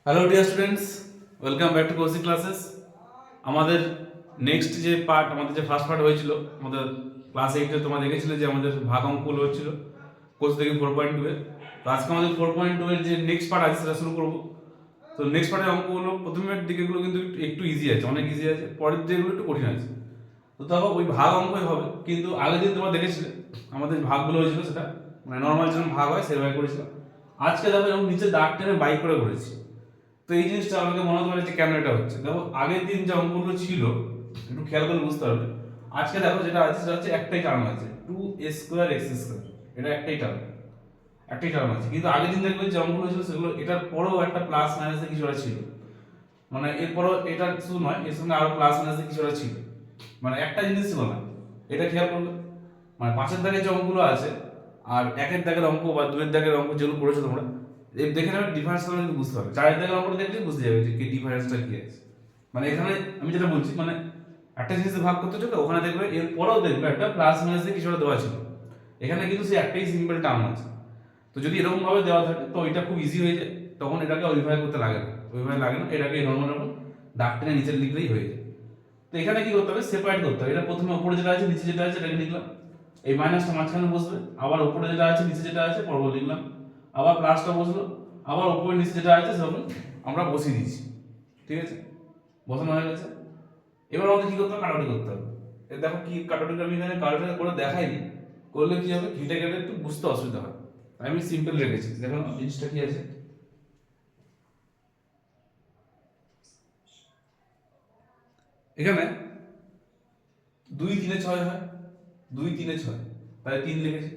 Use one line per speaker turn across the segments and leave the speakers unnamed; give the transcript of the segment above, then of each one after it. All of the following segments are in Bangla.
Hello dear students, welcome back to Kaushik classes. আমাদের নেক্সট যে পার্ট, আমাদের যে ফার্স্ট পার্ট হয়েছিল আমাদের ক্লাস 8-এ, তোমরা দেখেছিলে যে আমাদের ভাগ অঙ্কগুলো হচ্ছিল কোর্স থেকে 4.2 এর। তো আজকে আমাদের 4.2 এর যে নেক্সট পার্ট আছে সেটা শুরু করবো। তো নেক্সট পার্টের অঙ্কগুলো প্রথমের দিকেগুলো কিন্তু একটু ইজি আছে, অনেক ইজি আছে, পরের দিকেগুলো একটু কঠিন আছে। তো দেখো ওই ভাগ অঙ্কই হবে, কিন্তু আগের দিন তোমরা দেখেছিলে আমাদের ভাগগুলো হয়েছিল সেটা মানে নর্মাল যেরকম ভাগ হয় সেভাবে করেছিলাম। আজকে দেখো এরকম নিচে দাগ টেনে বাই করে করেছি। তো এই জিনিসটা আমাকে মনে হতে পারে যে কেন এটা হচ্ছে। দেখো আগের দিন যে অঙ্কগুলো ছিল একটু খেয়াল করে বুঝতে হবে। আজকে দেখো যেটা আছে সেটা হচ্ছে একটাই টার্ম আছে, 2a² x², এটা একটাই টার্ম আছে। কিন্তু আগের দিন দেখবে যে অঙ্কগুলো ছিল সেগুলো এটার পরেও একটা প্লাস মাইনাসে কিছু একটা ছিল, মানে এরপরও এটা শুধু নয়, এর সঙ্গে আরো প্লাস মাইনাসে কিছু একটা ছিল, মানে একটা জিনিস ছিল না। এটা খেয়াল করবে, মানে পাঁচের দাগের যে অঙ্কগুলো আছে আর একের দাগের অঙ্ক বা দুয়ের দাগের অঙ্ক যেগুলো করেছো তোমরা, দেখে নেবে ডিফারেন্স কিন্তু বুঝতে হবে। চারের দাগের অঙ্কটা দেখলে বুঝতে যাবে যে কি ডিফারেন্সটা কি আছে। মানে এখানে আমি যেটা বলছি, মানে একটা জিনিস ভাগ করতে চলে ওখানে দেখবে এর পরেও দেখবে একটা প্লাস মাইনাস দিয়ে কিছু একটা দেওয়া ছিল, এখানে কিন্তু সে একটাই সিম্পল টার্ম আছে। তো যদি এরকম ভাবে দেওয়া থাকে তো এটা খুব ইজি হয়ে যায়, তখন এটাকে ওইভাবে করতে লাগে না, এটাকে নর্মাল রকম দাগ টেনে নিচে লিখলেই হয়ে যায়। তো এখানে কি করতে হবে, সেপারেট করতে হবে। এটা প্রথমে উপরে যেটা আছে নিচে যেটা আছে এটাকে লিখলাম, এই মাইনাসটা মাঝখানে বসবে, আবার উপরে যেটা আছে নিচে যেটা আছে পরপর লিখলাম, আবার প্লাসটা বসলো, আবার উপরে নিচে যেটা আছে সেরকম আমরা বসিয়ে দিচ্ছি। ঠিক আছে, বসানো হয়ে গেছে। এবার আমাদের কি করতে হবে, কাটাকুটি করতে হবে। দেখো কি কাটাকুটি আমি এখানে কাটাকুটি করে দেখাইনি, করলে কি হবে ঘিটে গেলে একটু বুঝতে অসুবিধা হয়, তাই আমি সিম্পল রেখেছি। দেখো জিনিসটা কি আছে, এখানে 2 3 6 হয়, 2 3 6, তাই 3 লিখেছি।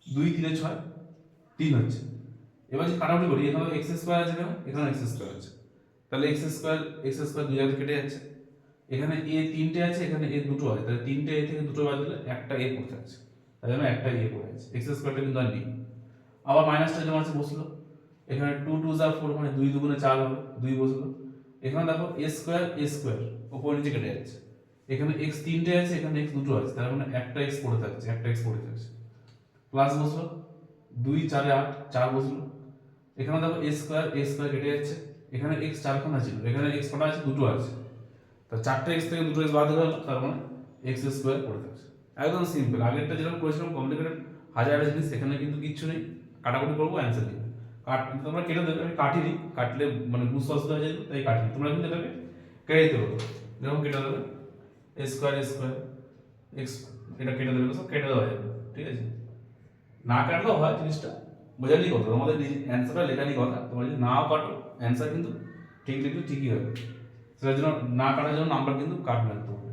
2 3 6 3 হচ্ছে। এবার যে কাটাকুটি করি, এখানে x² আছে, এখানে x² আছে, তাহলে x² দুই জায়গায় কেটে যাচ্ছে। এখানে a তিনটে আছে, এখানে a দুটো আছে, তাহলে তিনটে a থেকে দুটো বাদ দিলে একটা a পড়ে থাকছে, তাই জন্য একটা a পড়ে আছে, x² কিন্তু আর নেই। আবার মাইনাসটা যেমন আছে বসলো, এখানে 2 2 4 মানে 2 2 4 হবে, 2 বসলো। এখানে দেখো a² উপর নিচে কেটে যাচ্ছে, এখানে x তিনটে আছে, এখানে x দুটো আছে, তার মানে একটা x পড়ে থাকছে, প্লাস বসলো, 2 4 8 4 বসলো। এখানে দেখো a² কেটে যাচ্ছে, এখানে x চারখানা ছিল, এখানে x কটা আছে, দুটো আছে, তা চারটে x থেকে দুটো x বাদ গেল, তার মানে x² পড়ে থাকছে। একদম সিম্পল, আগেরটা যেরকম করেছিলাম কমপ্লিকেটেড হাজার জিনিস, এখানে কিন্তু কিচ্ছু নেই। কাটাকুটি করবো, অ্যান্সার দিবে। তোমরা কেটে দেবে, আমি কাটিনি, কাটলে মানে বুঝতে অসুবিধা হয়ে যাবে, তাই কাটিনি। তোমরা কিন্তু এটাকে কেটে দিতে পারো, যেরকম কেটে দেবে a² x, এটা কেটে দেবে, সব কেটে দেওয়া যাবে। ঠিক আছে, না কাটলেও হয়, জিনিসটা বোঝারই কথা, তোমাদের অ্যান্সারটা লেখারই কথা। তোমরা যদি নাও কাটো অ্যান্সার কিন্তু ঠিক লিখলে ঠিকই হবে, সেটার জন্য না কাটার জন্য নাম্বার কিন্তু কাটবে না তোমাকে।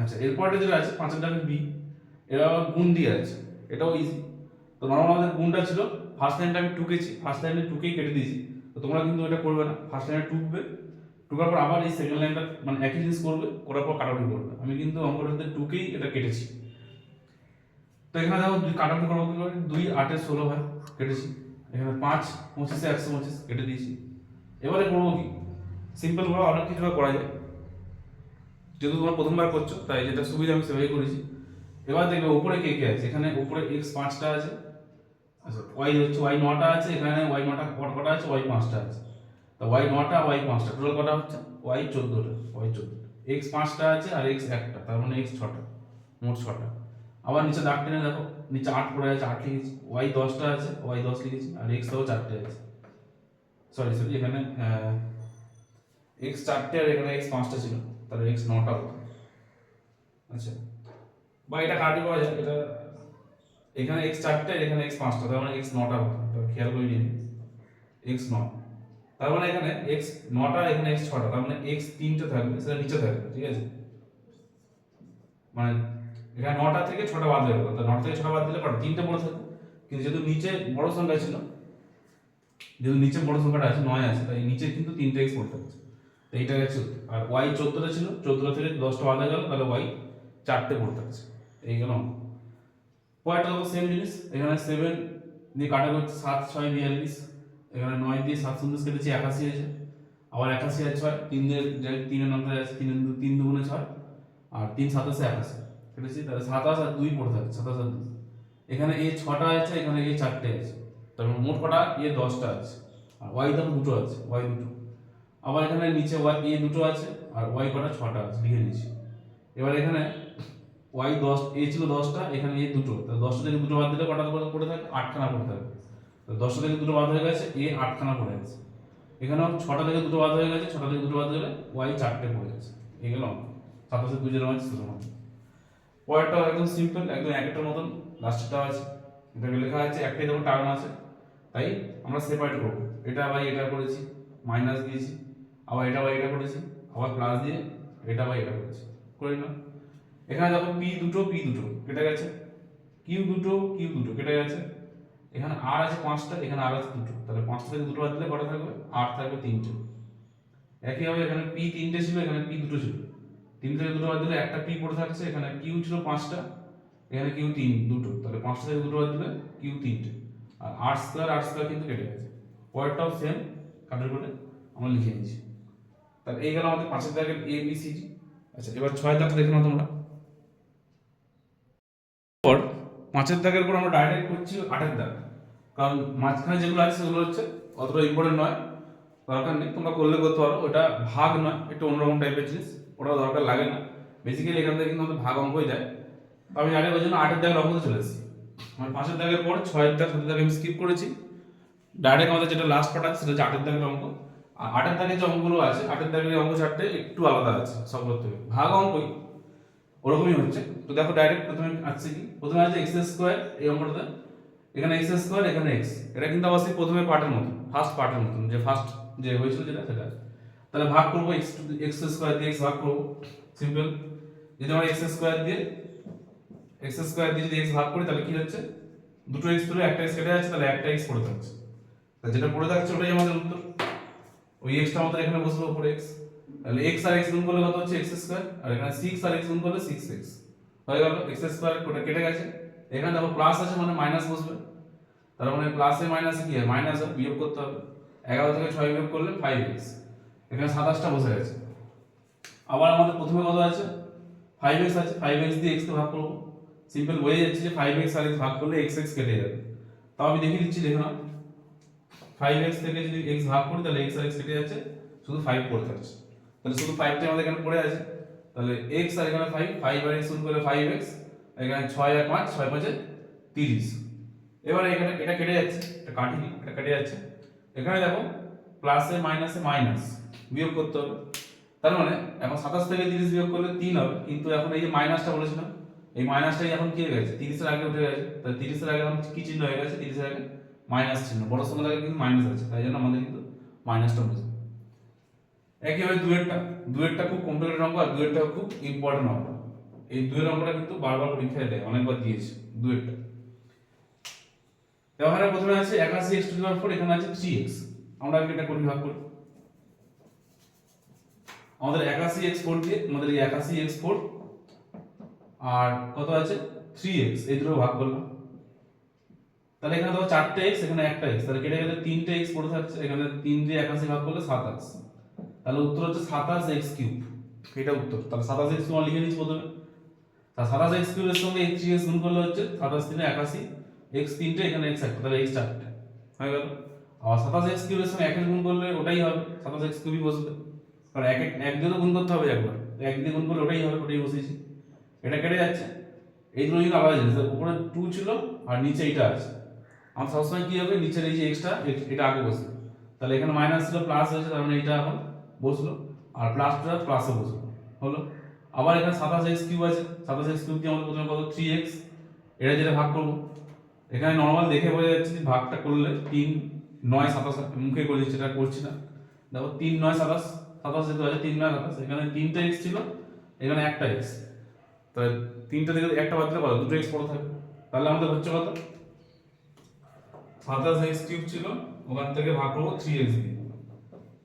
আচ্ছা, এরপরটা যেটা আছে 5-এর বি, এটা আবার গুণ দিয়ে আছে, এটাও ইজি। তো নর্মাল আমাদের গুণটা ছিল, ফার্স্ট লাইনটা আমি টুকেছি, ফার্স্ট লাইনে টুকেই কেটে দিয়েছি। তো তোমরা কিন্তু এটা করবে না, ফার্স্ট লাইনে টুকবে, টুকার পর আবার এই সেকেন্ড লাইনটা মানে একই জিনিস করবে, করার পর কাটাকুটি করবে। আমি কিন্তু অঙ্কটাতে টুকেই এটা কেটেছি। তো এখানে দেখো কাটাকুটি করবো কি করে, 2 8 16 হয়, কেটেছি। এখানে 5 25 125 কেটে দিয়েছি। এবারে করবো কি, সিম্পল ভাবে অনেক কিছু করা যায়, যেহেতু তোমরা প্রথমবার করছো তাই যেটা সুবিধা আমি সেভাবেই করেছি। এবার দেখবে উপরে কে কে আছে, এখানে উপরে x 5টা আছে, আচ্ছা y হচ্ছে y 9টা আছে, এখানে y 9টা কটা আছে, y 5টা আছে। তো y 9টা y 5টা টোটাল কটা হচ্ছে y 14টা, x 5টা আছে আর x একটা, তার মানে x 6টা, মোট 6টা। আবার নিচে দাগ টেনে দেখো, নিচে 8 পড়ে আছে, 8 লিখেছি। y 10টা আছে, y 10 লিখেছি, আর x তাও 4টে আছে। সরি এখানে x 4টে আর এখানে x 5টা ছিল, তাহলে x 9টা হতো। আচ্ছা, বা এটা কাটি করা যায়, এটা এখানে x 4টে আর এখানে x 5টা, তার মানে x 9টা হতো। তো খেয়াল করে নিন, x 9, তার মানে এখানে x 9টা, এখানে x 6টা, তার মানে x 3টে থাকবে, সেটা নিচে থাকবে। ঠিক আছে, মানে এখানে 9টা থেকে 6টা বাদ হয়ে গেল, তো 9টা থেকে 6টা বাদ দিলে কটা, 3টে বড় থাকবে। কিন্তু যেহেতু নিচে বড় সংখ্যা ছিল, যেহেতু নিচে বড় সংখ্যাটা আছে 9 আছে, তাই নিচে কিন্তু 3টে x পড়ে থাকছে। তো এইটা গেছে। আর y 14টা ছিল, 14টা থেকে 10টা বাদ হয়ে গেল, তাহলে y 4টে পড়ে থাকছে। এই গেল। পয়েন্টটা তো সেম জিনিস, এখানে 7 দিয়ে কাটা করছে, 7 6 42, এখানে 9 দিয়ে 7 সুন্দর কেটেছি, 81 হয়েছে। আবার 81 আর 6 3 দিয়ে, 3 এর নম্বরে আছে, 3 দুগুণে 6, আর 3 7 81 কেটেছি, তাহলে 27 আর 2 পড়ে থাকছে, 27 আর 2। এখানে এই 6টা আছে, এখানে এই 4টে আছে, তার মানে মোট কটা, এই 10টা আছে। আর ওয়াই দেখো দুটো আছে, ওয়াই দুটো। আবার এখানে নিচে ওয়াই এ দুটো আছে আর ওয়াই কটা 6টা আছে, লিখে নিয়েছি। এবার এখানে ওয়াই 10 এ ছিল 10টা, এখানে এ দুটো, তাহলে 10টা থেকে দুটো বাদ দিলে কটা পড়ে থাকে? 8খানা পড়ে থাকে। তো 10টা থেকে দুটো বাদ হয়ে গেছে, এ 8খানা পড়ে গেছে। এখানেও 6টা থেকে দুটো বাদ হয়ে গেছে, 6টা থেকে দুটো বাদ গেলে ওয়াই 4টে পড়ে গেছে। এই গেল 27 2 0 আছে 17। পরেরটাও একদম সিম্পল, একদম একটার মতন, লাস্টটা আছে, এটা লেখা আছে একটাই দেখো টার্ম আছে, তাই আমরা সেপারেট করব। এটা বাই এটা করেছি, মাইনাস দিয়েছি, আবার এটা বাই এটা করেছি, আবার প্লাস দিয়ে এটা বাই এটা করেছি, করে না। এখানে দেখো পি দুটো কেটে গেছে, কিউ দুটো কেটে গেছে। এখানে আর আছে 5টা, এখানে আর আছে দুটো, তাহলে 5টা থেকে দুটো বাদ দিলে কটা থাকবে? 8 থাকবে 3টে। একইভাবে এখানে পি 3টে ছিল, এখানে পি দুটো ছিল, 3 থেকে দুটো বাদ দিলে একটা পি পড়ে থাকছে। এখানে কিউ ছিল 5টা, এখানে কিউ দুটো, তাহলে 5টা থেকে দুটো বাদ দিলে কিউ 3টে। আর আর স্কয়ার কিন্তু কেটে গেছে। পরেরটাও সেম, কাটার করে আমরা লিখে নিয়েছি। তাহলে এই গেল আমাদের 5এর দাগের এ বি সি ডি। আচ্ছা, এবার 6 দাগ দেখে নাও তোমরা। পর 5এর দাগের পর আমরা ডাইরেক্ট করছি 8এর দাগ, কারণ মাঝখানে যেগুলো আছে সেগুলো হচ্ছে অতটা ইম্পর্টেন্ট নয়, দরকার নেই। তোমরা করলে করতে পারো, ওটা ভাগ নয়, একটু অন্যরকম টাইপের জিনিস, ওটা দরকার লাগে না। বেসিক্যালি এখান থেকে কিন্তু আমাদের ভাগ অঙ্কই দেয়। তো আমি আগে ওই জন্য 8এর দাগের অঙ্কতে চলে এসেছি। আমার 5এর দাগের পর 6এর দাগ 7এর দাগ আমি স্কিপ করেছি। ডাইরেক্ট আমাদের যেটা লাস্ট পার্ট আছে সেটা হচ্ছে 8এর দাগের অঙ্ক। আর 8এর দাগের যে অঙ্কগুলো আছে, 8এর দাগের অঙ্ক 4টে একটু আলাদা আছে সবগুলোর থেকে, ভাগ অঙ্কই ওরকমই হচ্ছে। তো দেখো ডাইরেক্ট প্রথমে আসছে কি, প্রথমে আছে এক্স স্কোয়ার, এই অঙ্কটাতে এখানে এক্স স্কোয়ার, এখানে এক্স, এটা কিন্তু অবশ্যই প্রথমে পার্টের মতো, ফার্স্ট পার্টের মতো, যে ফার্স্ট যে হয়েছিল যেটা সেটা। তাহলে ভাগ করবো, এক্স স্কোয়ার দিয়ে এক্স ভাগ করবো, সিম্পল। যদি আমরা এক্স স্কোয়ার দিয়ে যদি এক্স ভাগ করি তাহলে কি হচ্ছে? দুটো এক্স ধরে একটা এক্স কেটে যাচ্ছে, তাহলে একটা এক্স পড়ে থাকছে। তাহলে যেটা পড়ে থাকছে ওটাই আমাদের উত্তর। ওই এক্সটা আমাদের এখানে বসবে উপরে এক্স, তাহলে এক্স আর এক্স গুণ করলে কত হচ্ছে? X square. আর এখানে 6 আর এক্স গুণ করলে 6x হয়ে গেল। এক্স স্কোয়ার ওটা কেটে গেছে। এখানে দেখো প্লাস আছে মানে মাইনাস বসবে, তার মানে প্লাসে মাইনাসে কি হয়? মাইনাস হয়, বিয়োগ করতে হবে। 11 থেকে 6 বিয়োগ করলে 5x, এখানে 27টা বসে গেছে। আবার আমাদের প্রথমে কত আছে? 5x আছে, 5x দিয়ে x কে ভাগ করব। সিম্পল হয়ে যাচ্ছে যে 5x আর x ভাগ করলে x কেটে যাবে। তাও আমি দেখিয়ে দিচ্ছি, দেখো না, 5x থেকে যদি x ভাগ করি তাহলে x আর x কেটে যাচ্ছে, শুধু 5 পড়ে থাকছে। তাহলে শুধু 5টা আমাদের এখানে পড়ে আছে, তাহলে x আর এখানে 5 আর x গুণ করলে 5x, এখানে 6 আর 5, 6 5 30। এবারে এখানে এটা কেটে যাচ্ছে, এটা কাটিনি, এটা কেটে যাচ্ছে। এখানে দেখো প্লাসে মাইনাসে মাইনাস, বিয়োগ করতে হবে। তার মানে এখন 27 থেকে 30 বিয়োগ করলে 3 হবে, কিন্তু এখন এই যে মাইনাসটা বলেছিলাম, এই মাইনাসটাই এখন কি হয়ে গেছে? 30 এর আগে উঠে গেছে। তাহলে 30 এর আগে এখন কি চিহ্ন হয়ে গেছে? 30 এর আগে মাইনাস চিহ্ন, বড় সংখ্যার আগে কিন্তু মাইনাস আছে, তাই জন্য আমাদের কিন্তু মাইনাসটা বসবে। একইভাবে দুয়েরটা খুব কমপ্লিকেটেড অঙ্ক, আর দুয়েরটা খুব ইম্পর্টেন্ট অঙ্ক। এই দুয়ের অঙ্কটা কিন্তু বারবার পরীক্ষায় দেয়, অনেকবার দিয়েছে দুয়েরটা। এখানে প্রথমে আছে 81x⁴, এখানে আছে 3x। আমরা আগে এটা করি, ভাগ করি। আমাদের 81x4 দিয়ে আমাদের এই 81x4 আর কত আছে? 3x, এই দুটো ভাগ করলাম। তাহলে এখানে দেখো 4টে x, এখানে একটা x, তাহলে কেটে গেলে 3টে x পড়ে থাকছে। এখানে 3 দিয়ে 81 ভাগ করলে 27, তাহলে উত্তর হচ্ছে 27x3, এটা উত্তর। তাহলে 27x আমরা লিখে নিচ্ছি প্রথমে। তাহলে 27x3 এর সঙ্গে 3x গুণ করলে হচ্ছে 27 3 81, x 3টে, এখানে x একটা, তাহলে x 4টে হয়ে গেল। আর 27x3 এর সঙ্গে 1 গুণ করলে ওটাই হবে, 27x3 বসবে, কারণ এক দিয়ে তো গুণ করতে হবে একবার, এক দিয়ে গুণ করলে ওটাই হবে, ওটাই বসেছি। এটা কেটে যাচ্ছে। এই দুটো কিন্তু আলাদা জিনিস, উপরে 2 ছিল আর নিচে এটা আছে। আমার সবসময় কি হবে? নিচের এই যে এক্সট্রা, এটা আগে বসবে। তাহলে এখানে মাইনাস ছিল, প্লাস হয়েছে, তার মানে এটা এখন বসলো, আর প্লাসটা প্লাসে বসলো, হলো। আবার এখানে 27x3 আছে, 27x3 দিয়ে আমাদের প্রথমে কত? 3x, এটা যেটা ভাগ করবো। এখানে নর্মাল দেখে বোঝা যাচ্ছে যে ভাগটা করলে 3 9 27, মুখে করে দিচ্ছি, এটা করছি না। দেখো 3 9 27, 27 যেতে আছে 3 9 27, এখানে 3টে x ছিল, এখানে একটা x, তাহলে 3টে থেকে একটা বাদ দিলে কত? 2টো x পড়ে থাকবে। তাহলে আমাদের হচ্ছে কত? 27x3 ছিল, ওখান থেকে ভাগ করবো 3x দিয়ে,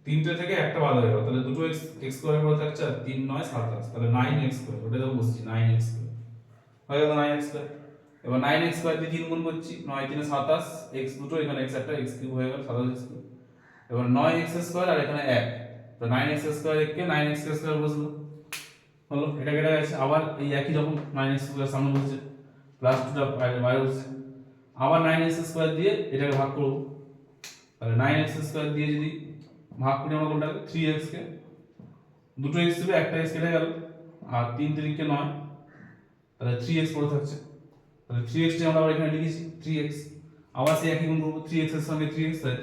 3টে থেকে একটা বাদ হয়ে গেল, তাহলে দুটো x স্কয়ার পড়ে থাকছে, আর 3 9 27, তাহলে 9x স্কয়ার, ওটা দেখো বসছি 9x স্কয়ার হয়ে গেল, 9x স্কয়ার। এবার 9x স্কয়ার দিয়ে 3 গুণ করছি, 9 3 27, x দুটো, এখানে x একটা, x কিউব হয়ে গেল 27x স্কয়ার। এবার 9x স্কয়ার আর এখানে 1, তো 9x স্কয়ার কে 9x স্কয়ার বসলো, হলো। এটা কেটে গেছে। আবার এই একই রকম 9x স্কয়ার সামনে বসছে, প্লাস 2টা বাইরে বসছে। আবার 9x স্কয়ার দিয়ে এটাকে ভাগ করব, তাহলে 9x স্কয়ার দিয়ে যদি ভাগ করি আমরা কোনটাকে 3x কে, দুটো x ছিল একটা x কেটে গেল আর 3 3 9, তাহলে 3x পড়ে থাকছে। তাহলে 3x টা আমরা এখানে লিখেছি 3x, আবার সেই একই গুণ করব 3x এর সঙ্গে 3x, তাহলে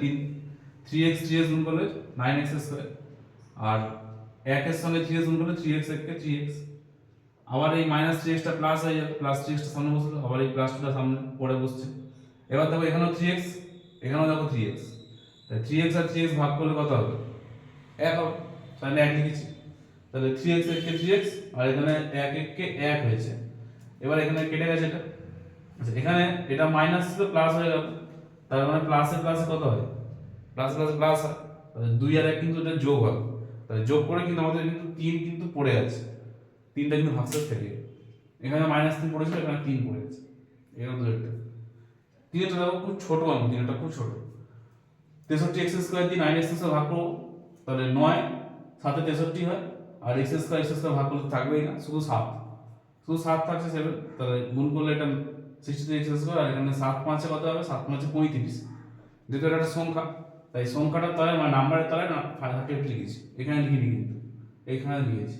3x 3x গুণ করলে 9x স্কয়ার, আর 1 এর সঙ্গে 3x গুণ করলে 3x 1 কে 3x, আবার এই মাইনাস 3x টা প্লাস হয়ে যাবে, প্লাস 3x টা সামনে বসলো, আবার এই প্লাস টা সামনে পড়ে বসছে। এবার দেখো এখানেও 3x, এখানেও দেখো 3x, তাহলে 3x আর 3x ভাগ করলে কত হবে? 1 হবে, তাহলে 1 লিখেছি। তাহলে 3x 1 কে 3x, আর এখানে 1 1 কে 1 হয়েছে। এবার এখানে কেটে গেছে এটা, আচ্ছা এখানে এটা মাইনাস ছিল প্লাস হয়ে গেল, তার মানে প্লাসে প্লাসে কত হয়? প্লাস প্লাস প্লাস হয়, তাহলে 2 আর 1 কিন্তু এটা যোগ হবে, তাহলে যোগ করে কিন্তু আমাদের কিন্তু 3 কিন্তু পড়ে আছে, 3টা কিন্তু ভাগশেষ থেকে, এখানে -3 পড়েছিল, এখানে 3 পড়ে আছে, এরকম দুটো। 3টা দেখো খুব ছোট অঙ্ক, 3টা খুব ছোট। 63x স্কয়ার দিয়ে 9x স্কয়ার ভাগ করব, তাহলে 9 সাথে 63 হয়, আর x স্কয়ার ভাগ করলে থাকবেই না, শুধু 7, শুধু 7 থাকছে 7, তাহলে গুণ করলে এটা 63x স্কয়ার, আর এখানে 7 5 কত হবে? 7 5 35, যেহেতু এটা একটা সংখ্যা তাই সংখ্যাটার তলায় মানে নাম্বারের তলায় না 5 লিখেছি, এখানে লিখিনি কিন্তু এইখানে লিখেছি।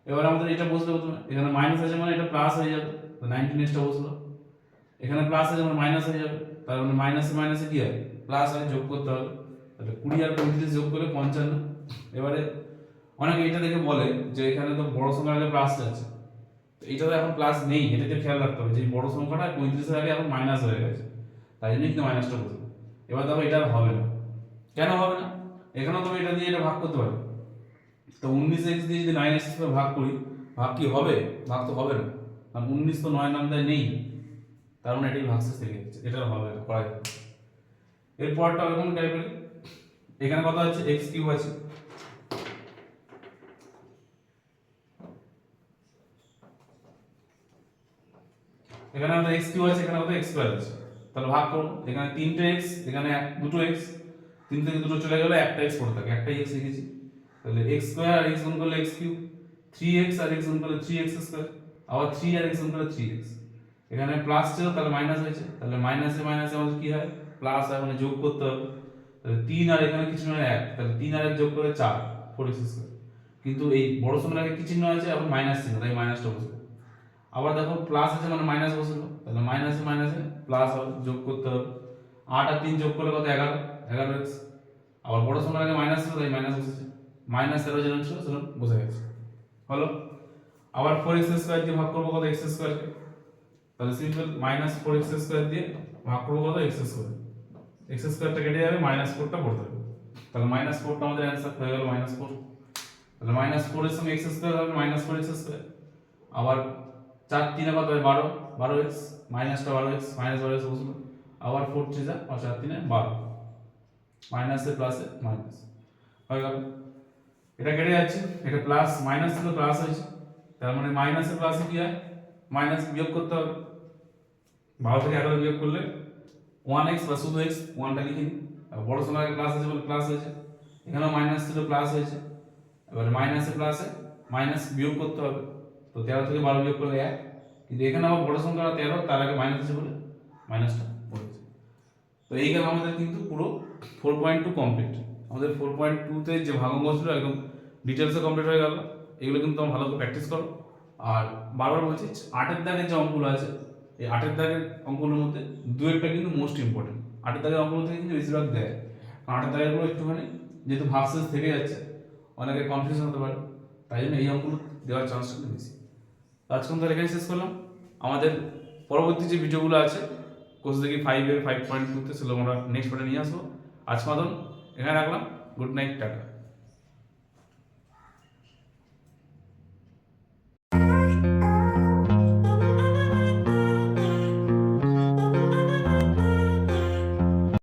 এবার আমাদের এটা বসবে প্রথমে, এখানে মাইনাস আছে মানে এটা প্লাস হয়ে যাবে, তো 19x টা বসলো, এখানে প্লাস আছে মানে মাইনাস হয়ে যাবে, তার মানে মাইনাসে মাইনাসে কি হয়? প্লাস হয়, যোগ করতে হবে, তাহলে 20 আর 35 যোগ করে 55। এবারে অনেকে এটা দেখে বলে যে এখানে তো বড় সংখ্যার আগে প্লাস আছে, তো এটা তো এখন প্লাস নেই, এটাকে খেয়াল রাখতে হবে যে বড় সংখ্যাটা 35 এর আগে এখন মাইনাস হয়ে গেছে, তাই জন্য কিন্তু মাইনাসটা বসবে। এবার দেখো এটা হবে না, কেন হবে না? এখানেও তুমি এটা দিয়ে এটা ভাগ করতে পারো, তো 19x দিয়ে যদি 9x কে ভাগ করি, ভাগ কি হবে? ভাগ তো হবে না, কারণ 19 তো 9 নাম্বারে নেই, তার মানে এটাই ভাগশেষ থেকে যাচ্ছে, এটা হবে না, করা যাবে। এরপরটা এরকম টাইপের, এখানে কত আছে? x কিউব আছে, এখানে আমাদের x কিউব আছে, এখানে কত? x স্কয়ার আছে, তাহলে ভাগ করব, এখানে 3টে x, এখানে দুটো x, 3 থেকে দুটো চলে গেলে একটা x পড়ে থাকে, একটাই x লিখেছি, তাহলে x স্কয়ার আর x গুণ করলে x কিউব, 3x আর x গুণ করলে 3x স্কয়ার, আবার 3 আর x গুণ করলে 3x, এখানে প্লাস ছিল তাহলে মাইনাস হয়েছে, তাহলে মাইনাসে মাইনাসে আমাদের কি হয়? প্লাস হয়, মানে যোগ করতে হবে, তাহলে 3 আর এখানে কি চিহ্ন? 1, তাহলে 3 আর 1 যোগ করে 4, 4x স্কয়ার, কিন্তু এই বড় সংখ্যার আগে কি চিহ্ন আছে? আবার মাইনাস চিহ্ন, তাই মাইনাসটা বসবে। আবার দেখো প্লাস আছে মানে মাইনাস বসলো, তাহলে মাইনাসে মাইনাসে প্লাস হবে, যোগ করতে হবে, 8 আর 3 যোগ করলে কত? 11, 11x, আবার বড় সংখ্যার আগে মাইনাস ছিল তাই মাইনাস বসেছে, -13 যেরকম ছিল সেরকম বসে গেছে, হলো। আবার 4x স্কয়ার দিয়ে ভাগ করবো কত? x স্কয়ার কে, তাহলে সিম্পল -4x স্কয়ার দিয়ে ভাগ করবো কত? x স্কয়ার, x স্কয়ারটা কেটে যাবে, -4 টা পড়ে থাকবে, তাহলে -4 টা আমাদের অ্যানসার হয়ে গেল -4, তাহলে -4 এর সঙ্গে x স্কয়ার হবে -4x স্কয়ার, আবার 4 3 কত হয়? 12, 12x, মাইনাসটা 12x, -12x বসলো, আবার 4 3 যা, আর 4 3 12, মাইনাসে প্লাসে মাইনাস হয়ে গেল। এটা কেটে যাচ্ছে, এটা প্লাস মাইনাস ছিল প্লাস হয়েছে, তার মানে মাইনাসে প্লাসে কি হয়? মাইনাস বিয়োগ করতে হবে, 12 থেকে 11 বিয়োগ করলে 1x বা শুধু x, 1টা লিখে নিই, বড় সংখ্যার প্লাস আছে বলে প্লাস হয়েছে, এখানেও মাইনাস ছিল প্লাস হয়েছে, এবারে মাইনাসে প্লাসে মাইনাস বিয়োগ করতে হবে, তো 13 থেকে 12 বিয়োগ করলে 1, কিন্তু এখানে আবার বড় সংখ্যা 13, তার আগে মাইনাস আছে বলে মাইনাসটা পড়েছে। তো এই গেল আমাদের কিন্তু পুরো 4.2 কমপ্লিট। আমাদের 4.2 তে যে ভাগাঙ্ক ছিল একদম ডিটেলসে কমপ্লিট হয়ে গেল। এগুলো কিন্তু তোমরা ভালো করে প্র্যাকটিস করো, আর বারবার বলছি 8 এর দাগের যে অঙ্কগুলো আছে, এই 8 এর দাগের অঙ্কগুলোর মধ্যে 2-1টা কিন্তু মোস্ট ইম্পর্টেন্ট। 8 এর দাগের অঙ্কগুলো থেকে কিন্তু বেশিরভাগ দেয়, কারণ 8 এর দাগেরগুলো একটুখানি যেহেতু ভাগশেষ থেকে যাচ্ছে অনেকে কনফিউশন হতে পারে, তাই জন্য এই অঙ্কগুলো দেওয়ার চান্সটা বেশি। আজকে আমরা এখানে শেষ করলাম। আমাদের পরবর্তী যে ভিডিওগুলো আছে কোর্স দেখি 5 এর 5.2 তে, সেগুলো আমরা নেক্সট পার্টে নিয়ে আসবো। আজকে মতন এখানে রাখলাম, গুড নাইট, টাটা।